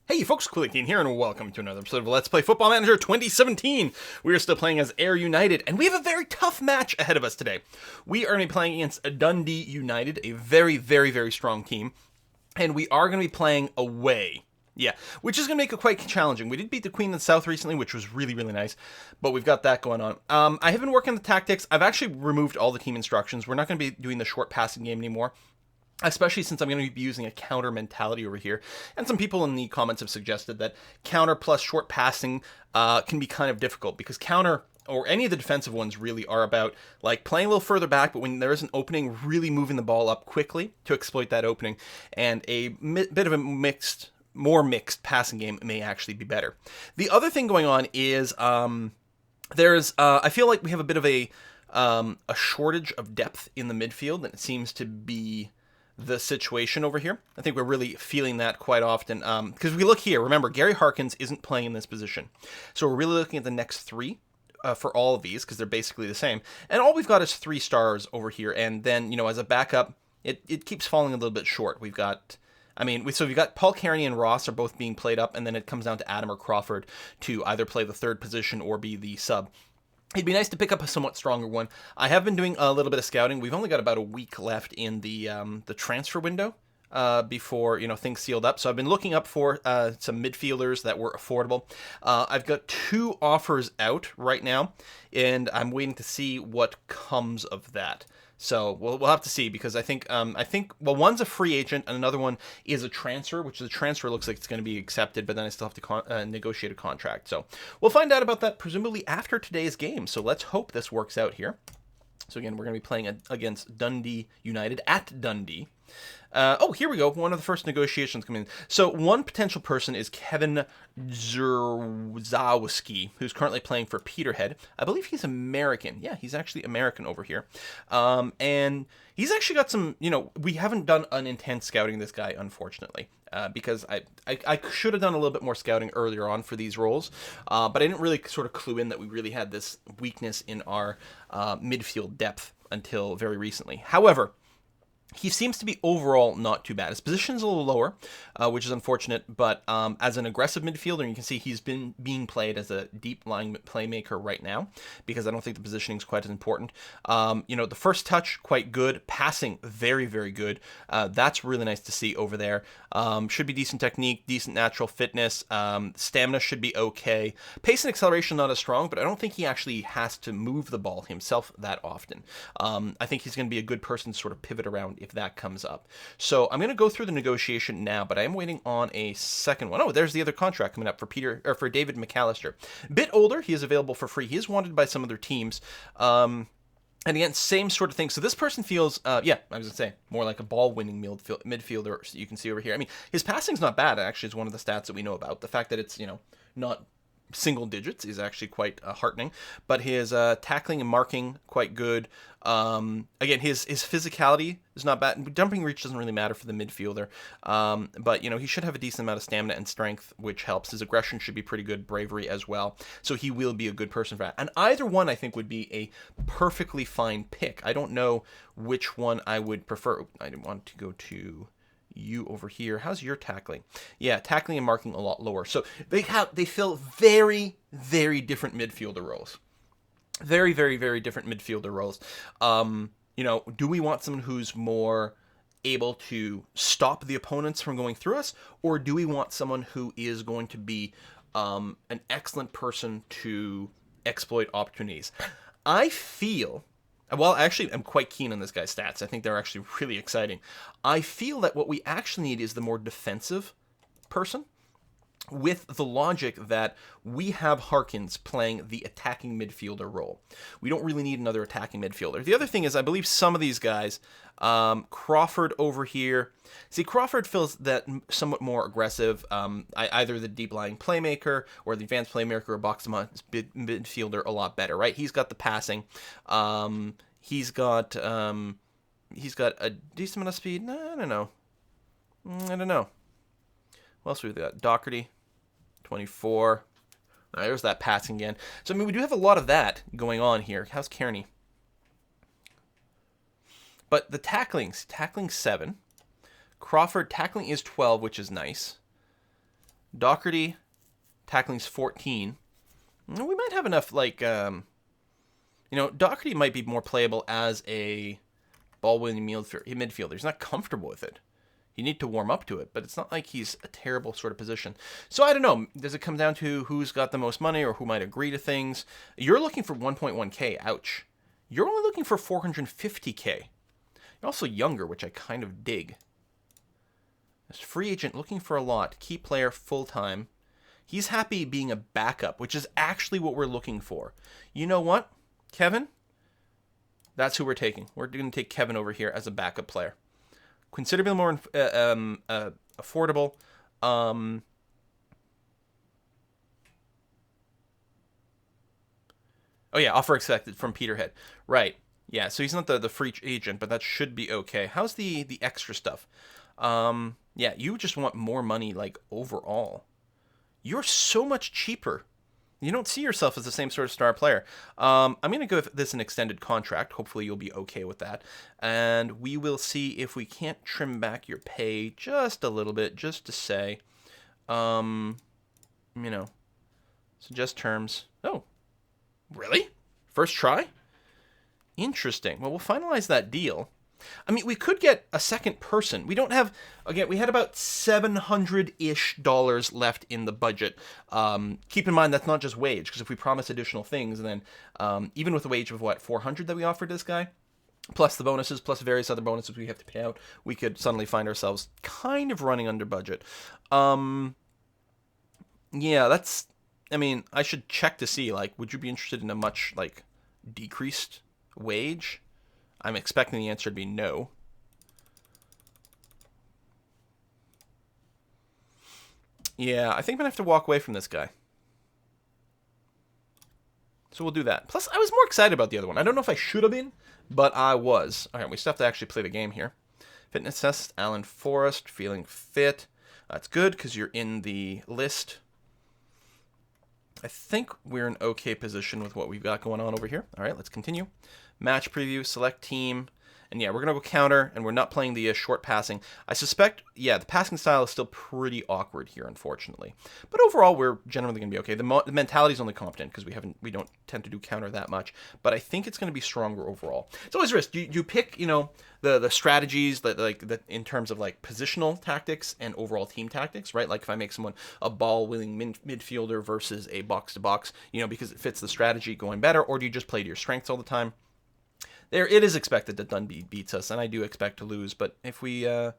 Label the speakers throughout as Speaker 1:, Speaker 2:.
Speaker 1: Hey folks, Cool18 here, and welcome to another episode of Let's Play Football Manager 2017. We are still playing as Ayr United, and we have a very tough match ahead of us today. We are going to be playing against Dundee United, a very, very, very strong team, and we are going to be playing away. Yeah, which is going to make it quite challenging. We did beat the Queen in the South recently, which was really, really nice, but we've got that going on. I have been working the tactics. I've actually removed all the team instructions. We're not going to be doing the short passing game anymore, especially since I'm going to be using a counter mentality over here. And some people in the comments have suggested that counter plus short passing can be kind of difficult, because counter or any of the defensive ones really are about like playing a little further back, but when there is an opening, really moving the ball up quickly to exploit that opening. And a bit of a more mixed passing game may actually be better. The other thing going on is I feel like we have a bit of a shortage of depth in the midfield, and it seems to be the situation over here. I think we're really feeling that quite often, because we look here, remember, Gary Harkins isn't playing in this position. So we're really looking at the next three for all of these, because they're basically the same. And all we've got is 3 stars over here. And then, as a backup, it keeps falling a little bit short. We've got, we've got Paul Kearney and Ross are both being played up, and then it comes down to Adam or Crawford to either play the third position or be the sub. It'd be nice to pick up a somewhat stronger one. I have been doing a little bit of scouting. We've only got about a week left in the transfer window before things sealed up. So I've been looking up for some midfielders that were affordable. I've got 2 offers out right now, and I'm waiting to see what comes of that. So we'll have to see, because I think one's a free agent and another one is a transfer, which the transfer looks like it's going to be accepted, but then I still have to negotiate a contract. So we'll find out about that presumably after today's game. So let's hope this works out here. So again, we're going to be playing against Dundee United at Dundee. Here we go. One of the first negotiations coming in. So one potential person is Kevin Zrzawski, who's currently playing for Peterhead. I believe he's American. Yeah, he's actually American over here. And he's actually got some, we haven't done an intense scouting this guy, unfortunately, because I should have done a little bit more scouting earlier on for these roles, but I didn't really sort of clue in that we really had this weakness in our midfield depth until very recently. However, he seems to be overall not too bad. His position's a little lower, which is unfortunate, but as an aggressive midfielder, you can see he's been being played as a deep lying playmaker right now, because I don't think the positioning is quite as important. The first touch, quite good. Passing, very, very good. That's really nice to see over there. Should be decent technique, decent natural fitness. Stamina should be okay. Pace and acceleration not as strong, but I don't think he actually has to move the ball himself that often. I think he's going to be a good person to sort of pivot around if that comes up. So I'm going to go through the negotiation now, but I am waiting on a second one. Oh, there's the other contract coming up for David McAllister. Bit older, he is available for free. He is wanted by some other teams. And again, same sort of thing. So this person feels, I was going to say, more like a ball-winning midfielder, you can see over here. His passing's not bad, actually, is one of the stats that we know about. The fact that it's, not single digits is actually quite heartening, but his tackling and marking quite good. Again, his physicality is not bad. Dumping reach doesn't really matter for the midfielder, but he should have a decent amount of stamina and strength, which helps. His aggression should be pretty good, bravery as well, so he will be a good person for that. And either one I think would be a perfectly fine pick. I don't know which one I would prefer. I didn't want to go to you over here. How's your tackling? Yeah, tackling and marking a lot lower. So they fill very, very different midfielder roles. Very, very, very different midfielder roles. Do we want someone who's more able to stop the opponents from going through us, or do we want someone who is going to be an excellent person to exploit opportunities? I feel, well, actually, I'm quite keen on this guy's stats. I think they're actually really exciting. I feel that what we actually need is the more defensive person, with the logic that we have Harkins playing the attacking midfielder role. We don't really need another attacking midfielder. The other thing is, I believe some of these guys, Crawford over here, see, Crawford feels that somewhat more aggressive, either the deep-lying playmaker or the advanced playmaker or box-to-box midfielder a lot better, right? He's got the passing. He's got a decent amount of speed. No, I don't know. What else we got? Doherty, 24. There's that passing again. So, we do have a lot of that going on here. How's Kearney? But the tackling 7. Crawford, tackling is 12, which is nice. Doherty, tackling's 14. We might have enough, like, Doherty might be more playable as a ball-winning midfielder. He's not comfortable with it. You need to warm up to it, but it's not like he's a terrible sort of position. So I don't know. Does it come down to who's got the most money or who might agree to things? You're looking for 1.1K. Ouch. You're only looking for 450K. You're also younger, which I kind of dig. This free agent looking for a lot. Key player full-time. He's happy being a backup, which is actually what we're looking for. You know what, Kevin? That's who we're taking. We're going to take Kevin over here as a backup player. Considerably more affordable. Oh yeah, offer accepted from Peterhead. Right. Yeah, so he's not the free agent, but that should be okay. How's the extra stuff? Yeah, you just want more money, like, overall. You're so much cheaper. You don't see yourself as the same sort of star player. I'm going to go with this an extended contract. Hopefully you'll be okay with that. And we will see if we can't trim back your pay just a little bit, just to say, suggest terms. Oh, really? First try? Interesting. Well, we'll finalize that deal. I mean, we could get a second person. We don't have, again, we had about $700-ish left in the budget. Keep in mind, that's not just wage, because if we promise additional things, then even with a wage of, what, 400 that we offered this guy, plus the bonuses, plus various other bonuses we have to pay out, we could suddenly find ourselves kind of running under budget. Yeah, that's, I mean, I should check to see, like, would you be interested in a much, like, decreased wage? I'm expecting the answer to be no. Yeah, I think I'm going to have to walk away from this guy. So we'll do that. Plus, I was more excited about the other one. I don't know if I should have been, but I was. All right, we still have to actually play the game here. Fitness test, Alan Forrest, feeling fit. That's good because you're in the list. I think we're in okay position with what we've got going on over here. All right, let's continue. Match preview, select team. And yeah, we're going to go counter, and we're not playing the short passing. I suspect, yeah, the passing style is still pretty awkward here, unfortunately. But overall, we're generally going to be okay. The mentality is only competent because we don't tend to do counter that much. But I think it's going to be stronger overall. It's always a risk. You pick, the strategies that in terms of like positional tactics and overall team tactics, right? Like if I make someone a ball-winning midfielder versus a box-to-box, because it fits the strategy going better, or do you just play to your strengths all the time? It is expected that Dundee beats us, and I do expect to lose. But if we have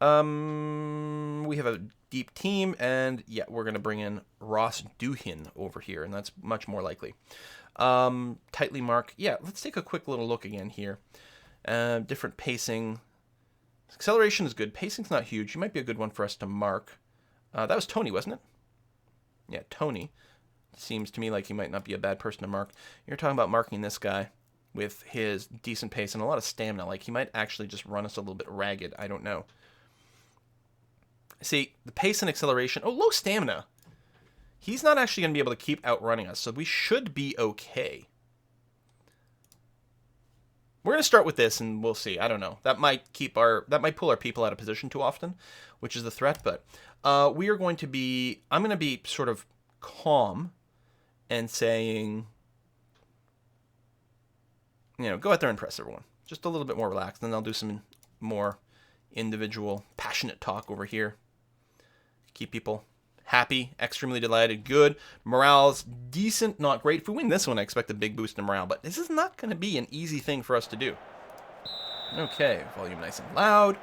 Speaker 1: a deep team, and yeah, we're gonna bring in Ross Duhin over here, and that's much more likely. Tightly mark. Yeah, let's take a quick little look again here. Different pacing. Acceleration is good. Pacing's not huge. He might be a good one for us to mark. That was Tony, wasn't it? Yeah, Tony. Seems to me like he might not be a bad person to mark. You're talking about marking this guy with his decent pace and a lot of stamina. Like, he might actually just run us a little bit ragged. I don't know. See, the pace and acceleration... Oh, low stamina. He's not actually going to be able to keep outrunning us, so we should be okay. We're going to start with this, and we'll see. I don't know. That might pull our people out of position too often, which is the threat, but we are going to be... I'm going to be sort of calm and saying... go out there and impress everyone. Just a little bit more relaxed. Then I'll do some more individual, passionate talk over here. Keep people happy, extremely delighted, good. Morale's decent, not great. If we win this one, I expect a big boost in morale. But this is not going to be an easy thing for us to do. Okay, volume nice and loud.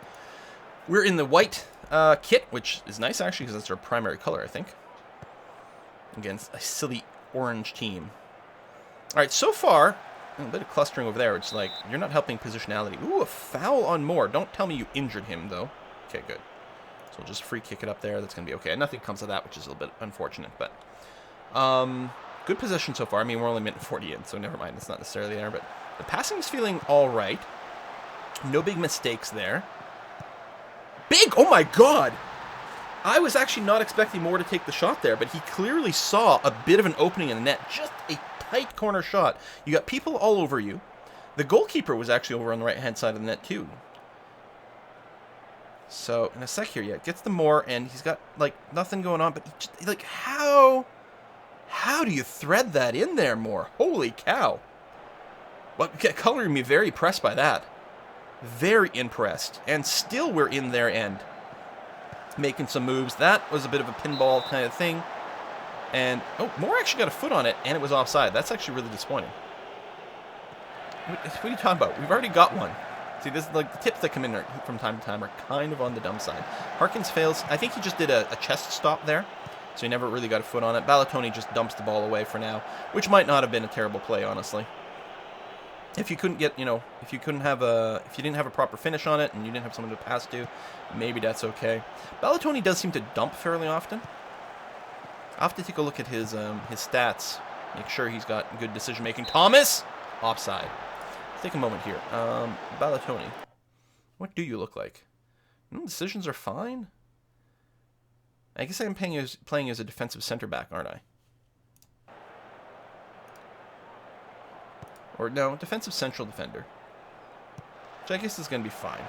Speaker 1: We're in the white kit, which is nice, actually, because that's our primary color, I think. Against a silly orange team. All right, so far... A bit of clustering over there. It's like, you're not helping positionality. Ooh, a foul on Moore. Don't tell me you injured him, though. Okay, good. So we'll just free kick it up there. That's going to be okay. Nothing comes of that, which is a little bit unfortunate. But good position so far. I mean, we're only minute 40 in, so never mind. It's not necessarily there. But the passing is feeling all right. No big mistakes there. Big! Oh, my God! I was actually not expecting Moore to take the shot there, but he clearly saw a bit of an opening in the net. Just a tight corner shot. You got people all over you. The goalkeeper was actually over on the right-hand side of the net, too. So, in a sec here, yeah, gets the more, and he's got, like, nothing going on, but, he just, like, how do you thread that in there more? Holy cow. Well, coloring me very impressed by that. Very impressed. And still we're in their end. Making some moves. That was a bit of a pinball kind of thing. And, oh, Moore actually got a foot on it, and it was offside. That's actually really disappointing. What are you talking about? We've already got one. See, this is like the tips that come in from time to time are kind of on the dumb side. Harkins fails. I think he just did a chest stop there, so he never really got a foot on it. Ballatoni just dumps the ball away for now, which might not have been a terrible play, honestly. If you couldn't get, if you didn't have a proper finish on it and you didn't have someone to pass to, maybe that's okay. Ballatoni does seem to dump fairly often. I'll have to take a look at his stats, make sure he's got good decision making. Thomas, offside. Let's take a moment here. Ballatoni, what do you look like? Decisions are fine. I guess I'm playing as a defensive center back, aren't I? Or no, defensive central defender. Which I guess is going to be fine.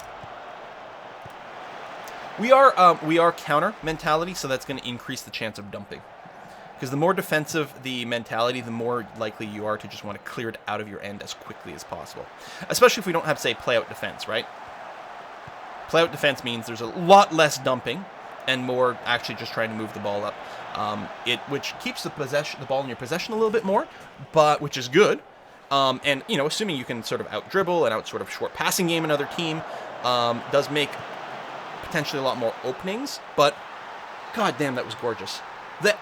Speaker 1: We are counter mentality, so that's going to increase the chance of dumping. Because the more defensive the mentality, the more likely you are to just want to clear it out of your end as quickly as possible. Especially if we don't have, say, play-out defense, right? Play-out defense means there's a lot less dumping and more actually just trying to move the ball up. Which keeps the ball in your possession a little bit more, but which is good. And, assuming you can sort of out-dribble and out-sort of short passing game another team, does make potentially a lot more openings, but god damn, that was gorgeous.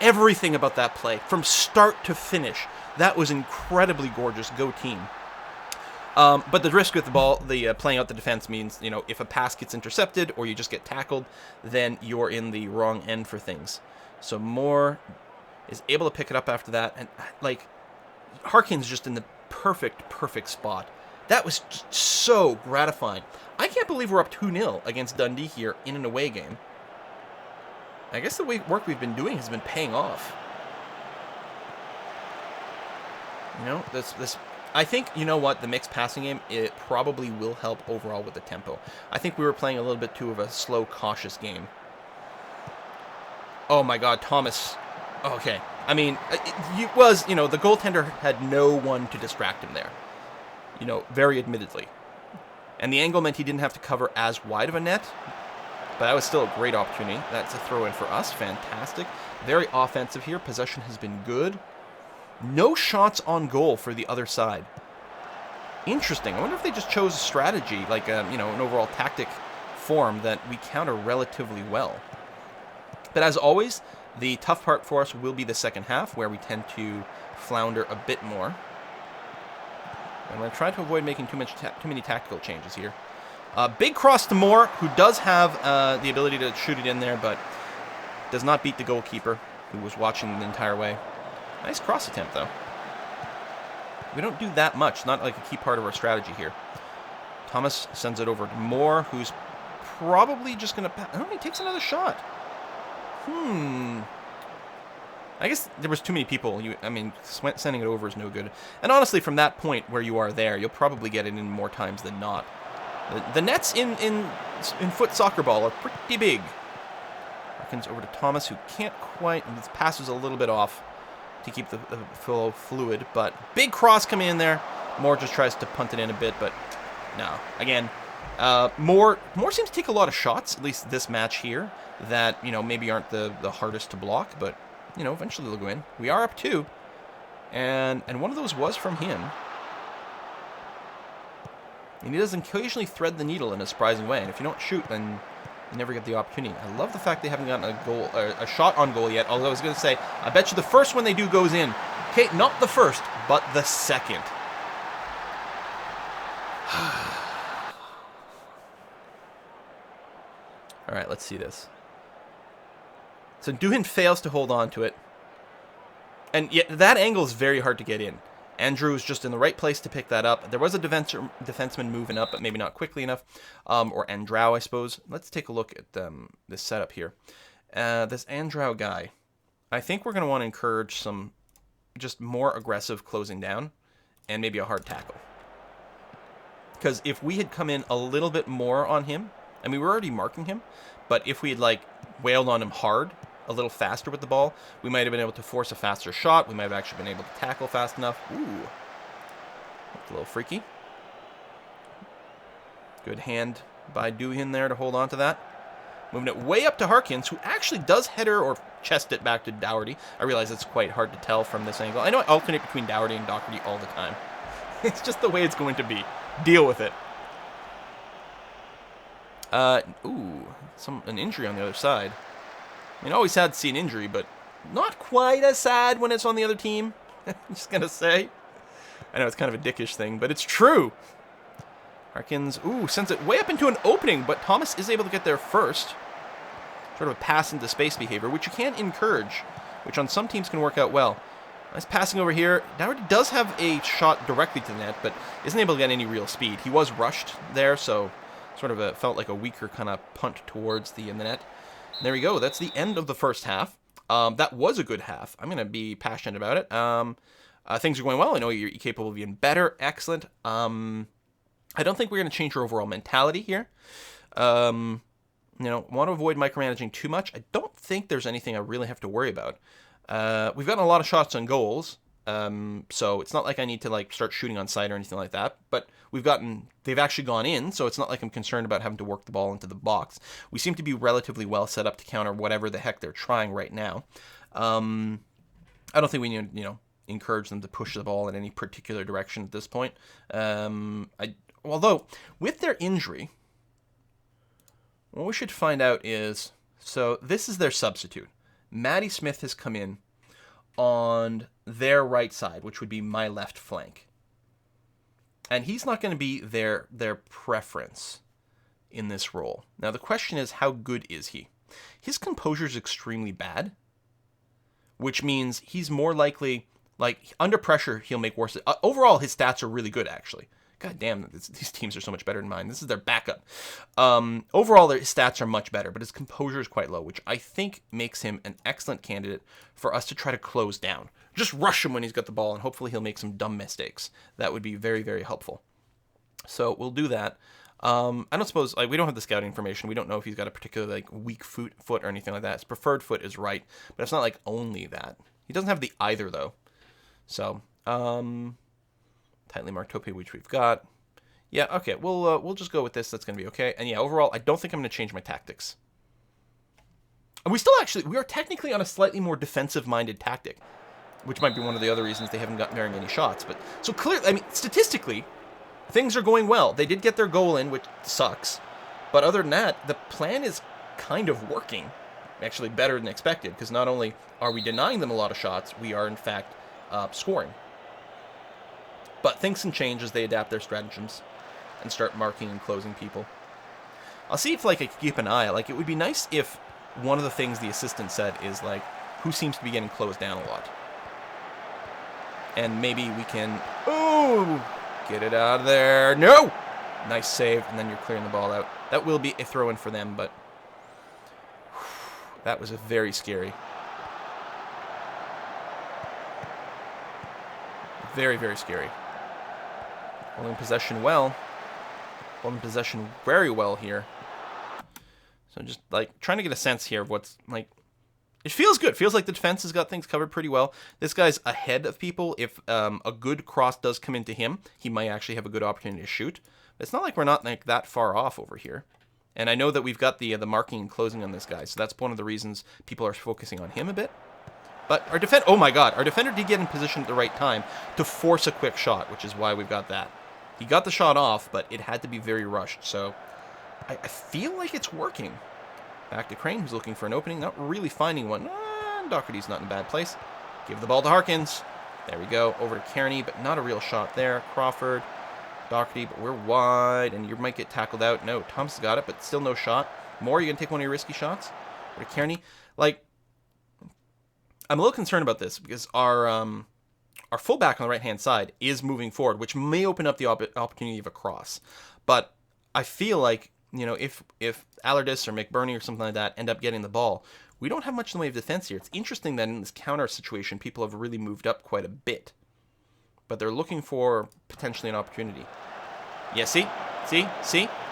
Speaker 1: Everything about that play, from start to finish, that was incredibly gorgeous. Go team. But the risk with the ball, playing out the defense means, if a pass gets intercepted or you just get tackled, then you're in the wrong end for things. So Moore is able to pick it up after that, and, Harkins just in the perfect spot. That was just so gratifying. I can't believe we're up 2-0 against Dundee here in an away game. I guess the work we've been doing has been paying off. I think, the mixed passing game, it probably will help overall with the tempo. I think we were playing a little bit too of a slow, cautious game. Oh my god, Thomas. Okay. I mean, it was, the goaltender had no one to distract him there. Very admittedly. And the angle meant he didn't have to cover as wide of a net. But that was still a great opportunity. That's a throw-in for us. Fantastic. Very offensive here. Possession has been good. No shots on goal for the other side. Interesting. I wonder if they just chose a strategy, like an overall tactic form that we counter relatively well. But as always, the tough part for us will be the second half, where we tend to flounder a bit more. I'm going to try to avoid making too many tactical changes here. Big cross to Moore, who does have the ability to shoot it in there, but does not beat the goalkeeper, who was watching the entire way. Nice cross attempt, though. We don't do that much, not like a key part of our strategy here. Thomas sends it over to Moore, who's probably just going to... Oh, he takes another shot. I guess there was too many people. Sending it over is no good. And honestly, from that point where you are there, you'll probably get it in more times than not. The nets in foot soccer ball are pretty big. Harkins over to Thomas, who can't quite... And his pass was a little bit off to keep the flow fluid. But big cross coming in there. Moore just tries to punt it in a bit, but no. Again, Moore seems to take a lot of shots, at least this match here, that, maybe aren't the hardest to block, but, eventually they'll go in. We are up 2, and one of those was from him. And he does occasionally thread the needle in a surprising way. And if you don't shoot, then you never get the opportunity. I love the fact they haven't gotten a shot on goal yet. Although I was going to say, I bet you the first one they do goes in. Okay, not the first, but the second. All right, let's see this. So Duhin fails to hold on to it. And yet that angle is very hard to get in. Andrew is just in the right place to pick that up. There was a defenseman moving up, but maybe not quickly enough. Or Andrew, I suppose. Let's take a look at this setup here. This Andrew guy. I think we're going to want to encourage some just more aggressive closing down. And maybe a hard tackle. Because if we had come in a little bit more on him, I mean, we're already marking him, but if we had, like, wailed on him hard, a little faster with the ball, we might have been able to force a faster shot. We might have actually been able to tackle fast enough. Ooh. That's a little freaky. Good hand by Doohan there to hold on to that. Moving it way up to Harkins, who actually does header or chest it back to Dougherty. I realize it's quite hard to tell from this angle. I know I alternate between Dougherty and Dougherty all the time. It's just the way it's going to be. Deal with it. Ooh, an injury on the other side. I mean, always sad to see an injury, but not quite as sad when it's on the other team. I'm just gonna say. I know it's kind of a dickish thing, but it's true. Harkins, ooh, sends it way up into an opening, but Thomas is able to get there first. Sort of a pass into space behavior, which you can encourage, which on some teams can work out well. Nice passing over here. Dougherty does have a shot directly to the net, but isn't able to get any real speed. He was rushed there, so sort of felt like a weaker kind of punt towards the net. And there we go. That's the end of the first half. That was a good half. I'm going to be passionate about it. Things are going well. I know you're capable of being better. Excellent. I don't think we're going to change our overall mentality here. Want to avoid micromanaging too much. I don't think there's anything I really have to worry about. We've gotten a lot of shots on goals, so it's not like I need to start shooting on sight or anything like that. But they've actually gone in, so it's not like I'm concerned about having to work the ball into the box. We seem to be relatively well set up to counter whatever the heck they're trying right now. I don't think we need to, encourage them to push the ball in any particular direction at this point. Although, with their injury, what we should find out is, so this is their substitute. Matty Smith has come in on their right side, which would be my left flank. And he's not going to be their preference in this role. Now, the question is, how good is he? His composure is extremely bad, which means he's more likely, under pressure, he'll make worse. Overall, his stats are really good, actually. God damn, these teams are so much better than mine. This is their backup. Overall, their stats are much better, but his composure is quite low, which I think makes him an excellent candidate for us to try to close down. Just rush him when he's got the ball, and hopefully he'll make some dumb mistakes. That would be very, very helpful. So we'll do that. I don't suppose, we don't have the scouting information. We don't know if he's got a particular, weak foot or anything like that. His preferred foot is right, but it's not, only that. He doesn't have the either, though. So, tightly marked Tope, which we've got. Yeah, okay, we'll just go with this. That's going to be okay. And yeah, overall, I don't think I'm going to change my tactics. And we are technically on a slightly more defensive-minded tactic, which might be one of the other reasons they haven't gotten very many shots. But so clearly, statistically, things are going well. They did get their goal in, which sucks. But other than that, the plan is kind of working. Actually, better than expected, because not only are we denying them a lot of shots, we are, in fact, scoring. But things can change as they adapt their stratagems and start marking and closing people. I'll see if I can keep an eye. It would be nice if one of the things the assistant said is who seems to be getting closed down a lot. And maybe we can, get it out of there. No! Nice save, and then you're clearing the ball out. That will be a throw-in for them, but that was very scary. Very, very scary. Holding possession well. Holding possession very well here. So just, trying to get a sense here of what's, it feels good. Feels like the defense has got things covered pretty well. This guy's ahead of people. If a good cross does come into him, he might actually have a good opportunity to shoot. But it's not like we're not, that far off over here. And I know that we've got the marking and closing on this guy, so that's one of the reasons people are focusing on him a bit. But our oh my god, our defender did get in position at the right time to force a quick shot, which is why we've got that. He got the shot off, but it had to be very rushed, so I feel like it's working. Back to Crane, who's looking for an opening, not really finding one. Doherty's not in a bad place. Give the ball to Harkins. There we go, over to Kearney, but not a real shot there. Crawford, Doherty, but we're wide, and you might get tackled out. No, Thomas got it, but still no shot. More, you going to take one of your risky shots? Over to Kearney. I'm a little concerned about this because our fullback on the right-hand side is moving forward, which may open up the opportunity of a cross. But I feel like, if Allardyce or McBurney or something like that end up getting the ball, we don't have much in the way of defense here. It's interesting that in this counter situation, people have really moved up quite a bit. But they're looking for potentially an opportunity. Yeah, see?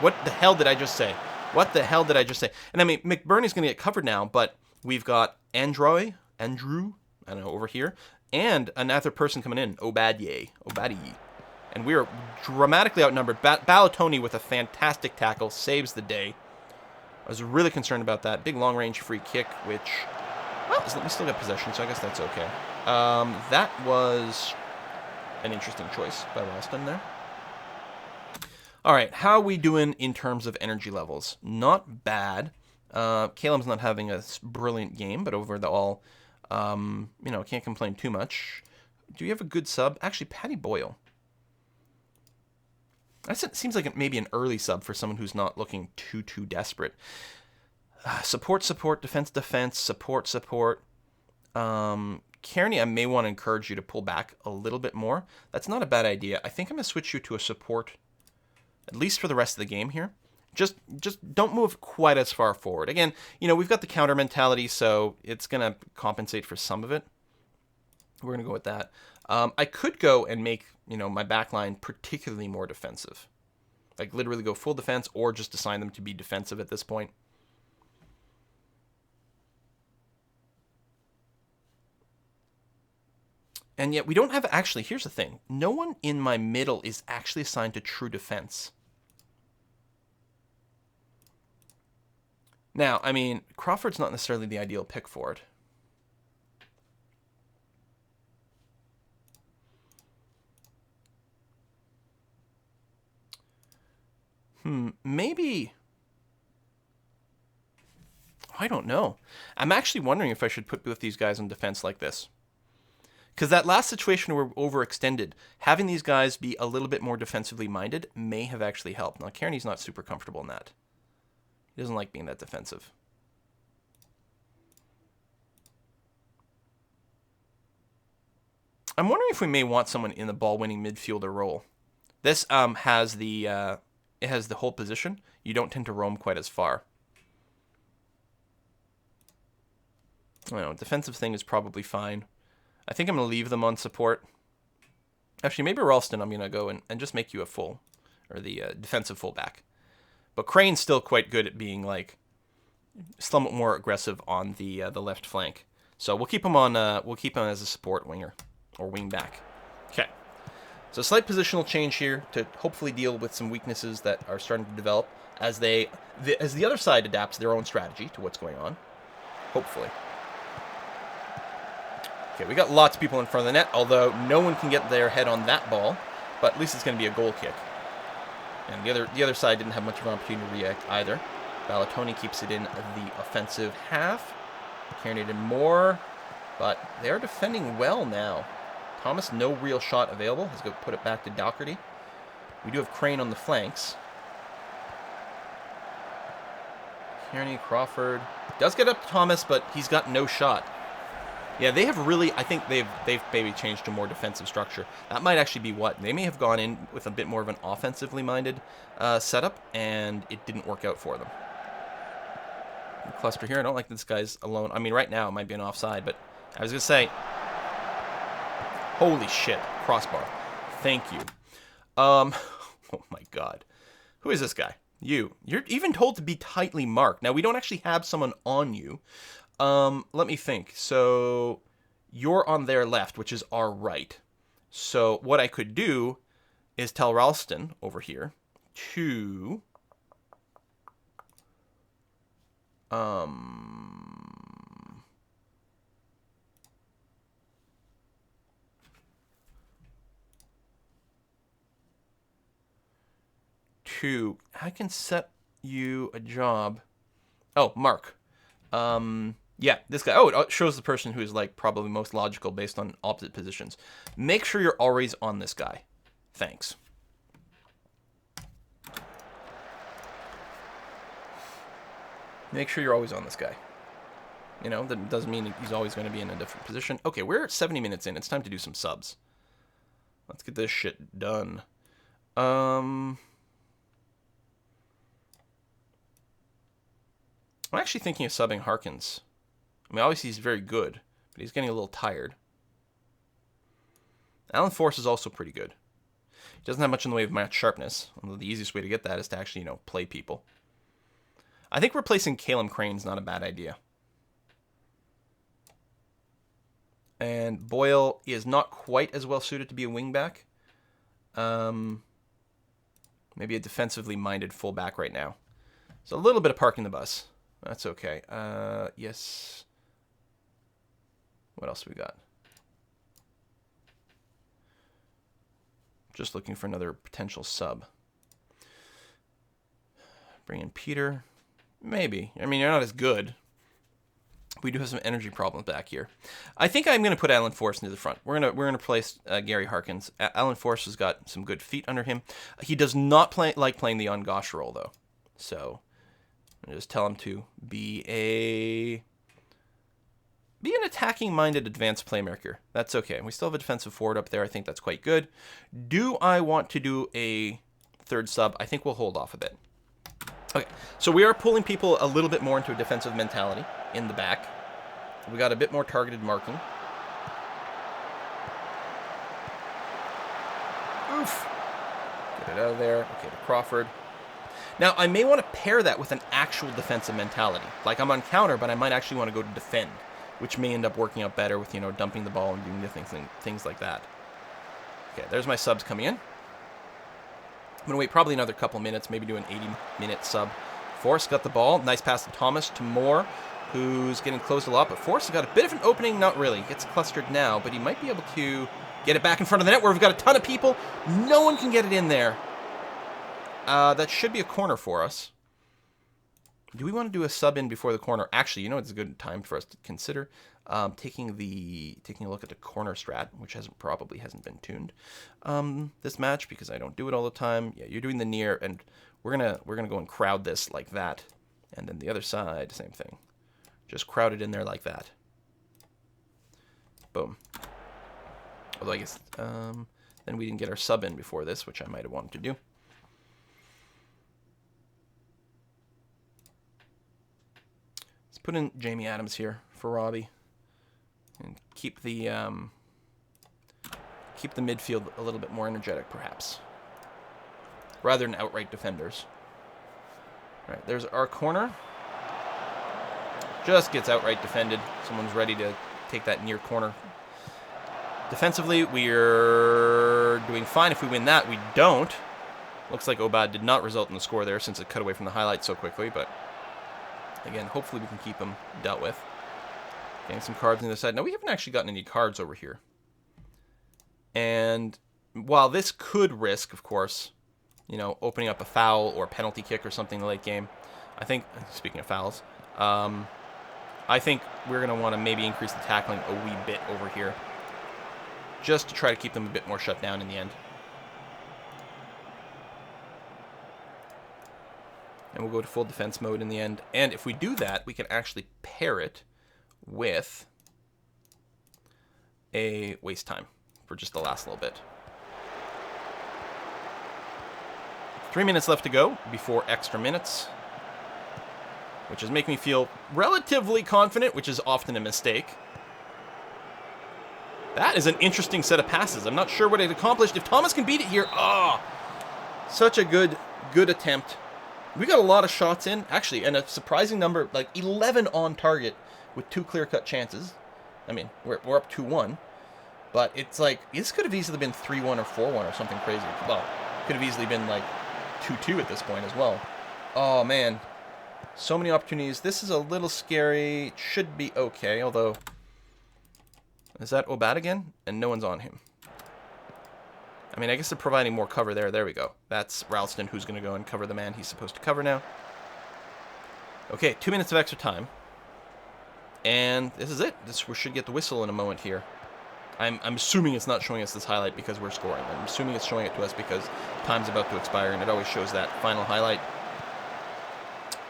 Speaker 1: What the hell did I just say? What the hell did I just say? And I mean, McBurney's going to get covered now, but we've got Andrew, I don't know, over here, and another person coming in, Obadiah. And we are dramatically outnumbered. Balotelli with a fantastic tackle saves the day. I was really concerned about that. Big long-range free kick, which, well, we still got possession, so I guess that's okay. That was an interesting choice by Ralston there. All right, how are we doing in terms of energy levels? Not bad. Caleb's not having a brilliant game, but overall, can't complain too much. Do you have a good sub? Actually, Paddy Boyle. That seems like maybe an early sub for someone who's not looking too desperate. Support, defense, support. Kearney, I may want to encourage you to pull back a little bit more. That's not a bad idea. I think I'm going to switch you to a support, at least for the rest of the game here. Just don't move quite as far forward. Again, we've got the counter mentality, so it's going to compensate for some of it. We're going to go with that. I could go and make, my back line particularly more defensive. Like literally go full defense or just assign them to be defensive at this point. And yet we don't have, actually, here's the thing. No one in my middle is actually assigned to true defense. Now, I mean, Crawford's not necessarily the ideal pick for it. Maybe... I don't know. I'm actually wondering if I should put both these guys on defense like this. Because that last situation where we're overextended, having these guys be a little bit more defensively minded may have actually helped. Now, Kearney's not super comfortable in that. He doesn't like being that defensive. I'm wondering if we may want someone in the ball-winning midfielder role. This has the whole position. You don't tend to roam quite as far. I don't know, defensive thing is probably fine. I think I'm going to leave them on support. Actually, maybe Ralston I'm going to go and just make you a full, or the defensive fullback. But Crane's still quite good at being, like, somewhat more aggressive on the left flank. So we'll keep him on. We'll keep him as a support winger or wing back. Okay. So slight positional change here to hopefully deal with some weaknesses that are starting to develop as the other side adapts their own strategy to what's going on. Hopefully. Okay, we got lots of people in front of the net, although no one can get their head on that ball. But at least it's going to be a goal kick. And the other side didn't have much of an opportunity to react either. Balotelli keeps it in the offensive half. Kearney did more, but they're defending well now. Thomas, no real shot available. He's going to put it back to Doherty. We do have Crane on the flanks. Kearney, Crawford. Does get up to Thomas, but he's got no shot. Yeah, they have really, I think they've maybe changed to more defensive structure. That might actually be what. They may have gone in with a bit more of an offensively minded setup, and it didn't work out for them. Cluster here. I don't like this guy's alone. I mean, right now it might be an offside, but I was going to say, holy shit, crossbar. Thank you. Oh my God. Who is this guy? You're even told to be tightly marked. Now, we don't actually have someone on you. Let me think. So you're on their left, which is our right. So what I could do is tell Ralston over here to I can set you a job. Oh, Mark. Yeah, this guy. Oh, it shows the person who is like probably most logical based on opposite positions. Make sure you're always on this guy. Thanks. Make sure you're always on this guy. You know, that doesn't mean he's always going to be in a different position. Okay, we're at 70 minutes in. It's time to do some subs. Let's get this shit done. I'm actually thinking of subbing Harkins. I mean, obviously he's very good, but he's getting a little tired. Alan Force is also pretty good. He doesn't have much in the way of match sharpness, although the easiest way to get that is to actually, play people. I think replacing Calum Crane's not a bad idea. And Boyle is not quite as well suited to be a wingback. Maybe a defensively minded fullback right now. So a little bit of parking the bus. That's okay. Yes. What else we got? Just looking for another potential sub. Bring in Peter. Maybe. I mean, you're not as good. We do have some energy problems back here. I think I'm going to put Alan Force into the front. We're gonna replace Gary Harkins. Alan Force has got some good feet under him. He does not like playing the on-gosh role, though. So I'm going to just tell him to be an attacking-minded advanced playmaker. That's okay. We still have a defensive forward up there. I think that's quite good. Do I want to do a third sub? I think we'll hold off a bit. Okay, so we are pulling people a little bit more into a defensive mentality in the back. We got a bit more targeted marking. Oof. Get it out of there. Okay, to Crawford. Now, I may want to pair that with an actual defensive mentality. Like, I'm on counter, but I might actually want to go to defend, which may end up working out better with, dumping the ball and doing the things like that. Okay, there's my subs coming in. I'm going to wait probably another couple minutes, maybe do an 80-minute sub. Forrest got the ball. Nice pass to Thomas, to Moore, who's getting closed a lot. But Forrest has got a bit of an opening. Not really. Gets clustered now, but he might be able to get it back in front of the net where we've got a ton of people. No one can get it in there. That should be a corner for us. Do we want to do a sub in before the corner? Actually, it's a good time for us to consider taking a look at the corner strat, which probably hasn't been tuned this match because I don't do it all the time. Yeah, you're doing the near, and we're gonna go and crowd this like that, and then the other side, same thing, just crowd it in there like that. Boom. Although I guess then we didn't get our sub in before this, which I might have wanted to do. Put in Jamie Adams here for Robbie, and keep the midfield a little bit more energetic, perhaps, rather than outright defenders. All right, there's our corner. Just gets outright defended. Someone's ready to take that near corner. Defensively, we're doing fine. If we win that, we don't. Looks like Obad did not result in the score there since it cut away from the highlights so quickly, but. Again, hopefully we can keep them dealt with. Getting some cards on the other side. Now, we haven't actually gotten any cards over here. And while this could risk, of course, opening up a foul or a penalty kick or something in the late game, I think, speaking of fouls, I think we're going to want to maybe increase the tackling a wee bit over here, just to try to keep them a bit more shut down in the end. And we'll go to full defense mode in the end. And if we do that, we can actually pair it with a waste time for just the last little bit. 3 minutes left to go before extra minutes, which is making me feel relatively confident, which is often a mistake. That is an interesting set of passes. I'm not sure what it accomplished. If Thomas can beat it here, such a good attempt. We got a lot of shots in, actually, and a surprising number, like 11 on target with 2 clear-cut chances. I mean, we're up 2-1, but it's like, this could have easily been 3-1 or 4-1 or something crazy. Well, could have easily been like 2-2 at this point as well. Oh, man. So many opportunities. This is a little scary. It should be okay, although... Is that Obad again? And no one's on him. I mean, I guess they're providing more cover there. There we go. That's Ralston, who's going to go and cover the man he's supposed to cover now. Okay, 2 minutes of extra time. And this is it. We should get the whistle in a moment here. I'm assuming it's not showing us this highlight because we're scoring. I'm assuming it's showing it to us because time's about to expire, and it always shows that final highlight.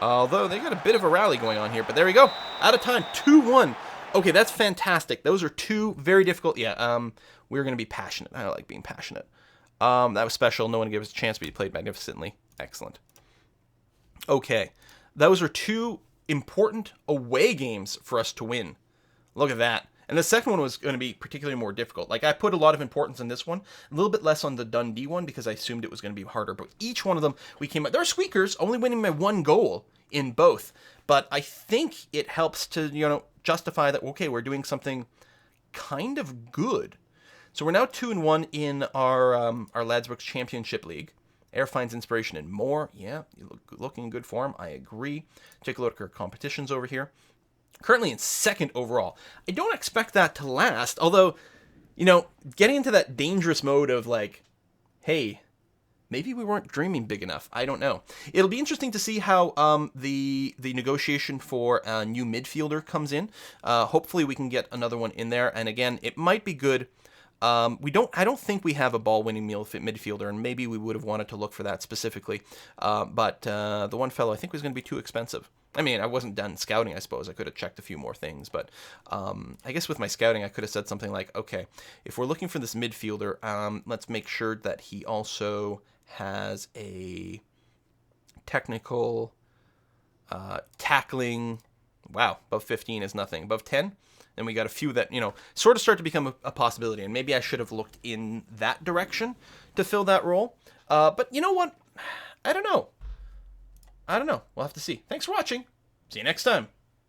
Speaker 1: Although, they got a bit of a rally going on here, but there we go. Out of time, 2-1. Okay, that's fantastic. Those are 2 very difficult... Yeah, we're going to be passionate. I like being passionate. That was special. No one gave us a chance, but he played magnificently. Excellent. Okay. Those are 2 important away games for us to win. Look at that. And the second one was going to be particularly more difficult. Like, I put a lot of importance in this one, a little bit less on the Dundee one because I assumed it was going to be harder. But each one of them, we came out. There are squeakers, only winning by 1 goal in both. But I think it helps to, justify that, okay, we're doing something kind of good. So we're now 2-1 in our Ladbrokes Championship League. Air finds inspiration in more. Yeah, you looking in good form. I agree. Take a look at our competitions over here. Currently in 2nd overall. I don't expect that to last, although, getting into that dangerous mode of like, hey, maybe we weren't dreaming big enough. I don't know. It'll be interesting to see how the negotiation for a new midfielder comes in. Hopefully we can get another one in there. And again, it might be good. I don't think we have a ball-winning midfielder, and maybe we would have wanted to look for that specifically. But the one fellow I think was going to be too expensive. I mean, I wasn't done scouting, I suppose. I could have checked a few more things, but I guess with my scouting, I could have said something like, okay, if we're looking for this midfielder, let's make sure that he also has a technical tackling. Wow, above 15 is nothing. Above 10? Then we got a few that, sort of start to become a possibility. And maybe I should have looked in that direction to fill that role. But you know what? I don't know. We'll have to see. Thanks for watching. See you next time.